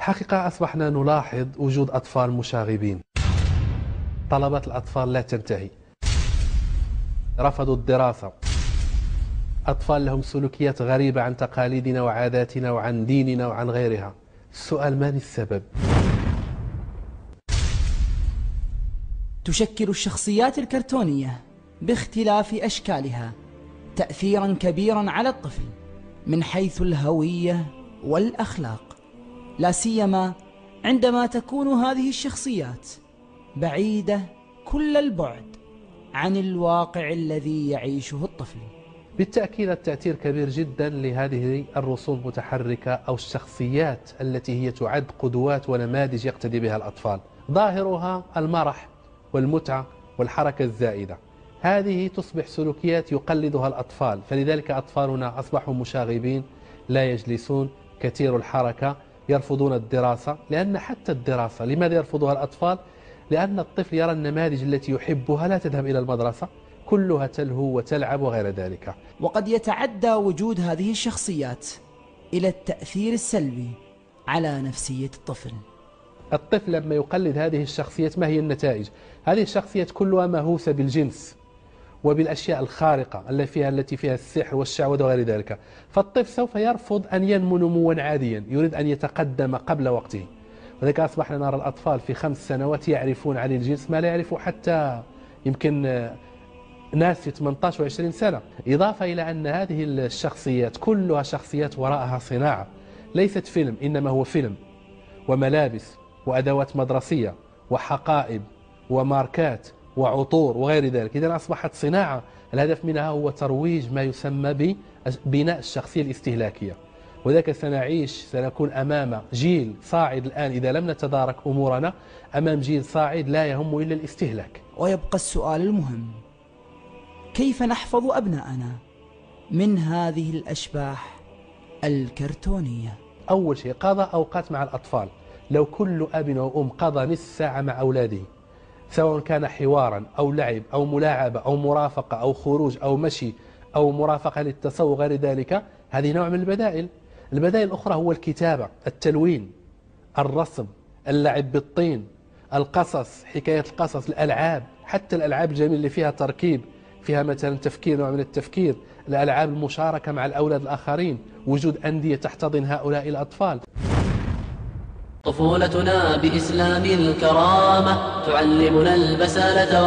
الحقيقة أصبحنا نلاحظ وجود أطفال مشاغبين. طلبات الأطفال لا تنتهي، رفضوا الدراسة، أطفال لهم سلوكيات غريبة عن تقاليدنا وعاداتنا وعن ديننا وعن غيرها. السؤال: من السبب؟ تشكل الشخصيات الكرتونية باختلاف أشكالها تأثيرا كبيرا على الطفل من حيث الهوية والأخلاق، لا سيما عندما تكون هذه الشخصيات بعيدة كل البعد عن الواقع الذي يعيشه الطفل. بالتأكيد التأثير كبير جدا لهذه الرسوم المتحركة أو الشخصيات التي هي تعد قدوات ونماذج يقتدي بها الأطفال. ظاهرها المرح والمتعة والحركة الزائدة، هذه تصبح سلوكيات يقلدها الأطفال، فلذلك أطفالنا أصبحوا مشاغبين، لا يجلسون، كثير الحركة، يرفضون الدراسة. لأن حتى الدراسة لماذا يرفضها الأطفال؟ لأن الطفل يرى النماذج التي يحبها لا تذهب إلى المدرسة، كلها تلهو وتلعب وغير ذلك. وقد يتعدى وجود هذه الشخصيات إلى التأثير السلبي على نفسية الطفل. الطفل لما يقلد هذه الشخصيات ما هي النتائج؟ هذه الشخصيات كلها مهووسة بالجنس وبالأشياء الخارقة التي فيها السحر والشعوذة وغير ذلك، فالطفل سوف يرفض أن ينمو نموا عاديا، يريد أن يتقدم قبل وقته. وذلك أصبحنا نرى الأطفال في 5 سنوات يعرفون عن الجنس ما لا يعرف حتى يمكن ناس في 18 و20 سنة. إضافة إلى أن هذه الشخصيات كلها شخصيات وراءها صناعة، ليست فيلم، إنما هو فيلم وملابس وأدوات مدرسية وحقائب وماركات وعطور وغير ذلك. إذن أصبحت صناعة، الهدف منها هو ترويج ما يسمى ببناء الشخصية الاستهلاكية. وذلك سنكون أمام جيل صاعد الآن إذا لم نتدارك أمورنا، أمام جيل صاعد لا يهم إلا الاستهلاك. ويبقى السؤال المهم: كيف نحفظ أبناءنا من هذه الأشباح الكرتونية؟ أول شيء قضاء أوقات مع الأطفال. لو كل أب وأم قضى نصف ساعة مع أولاده، سواء كان حوارا أو لعب أو ملاعبة أو مرافقة أو خروج أو مشي أو مرافقة للتسوق غير ذلك، هذه نوع من البدائل. البدائل الأخرى هو الكتابة، التلوين، الرسم، اللعب بالطين، القصص، حكاية القصص، الألعاب، حتى الألعاب الجميلة اللي فيها تركيب، فيها مثلا تفكير، نوع من التفكير، الألعاب المشاركة مع الأولاد الآخرين، وجود أندية تحتضن هؤلاء الأطفال. طفولتنا بإسلام الكرامة تعلمنا البسالة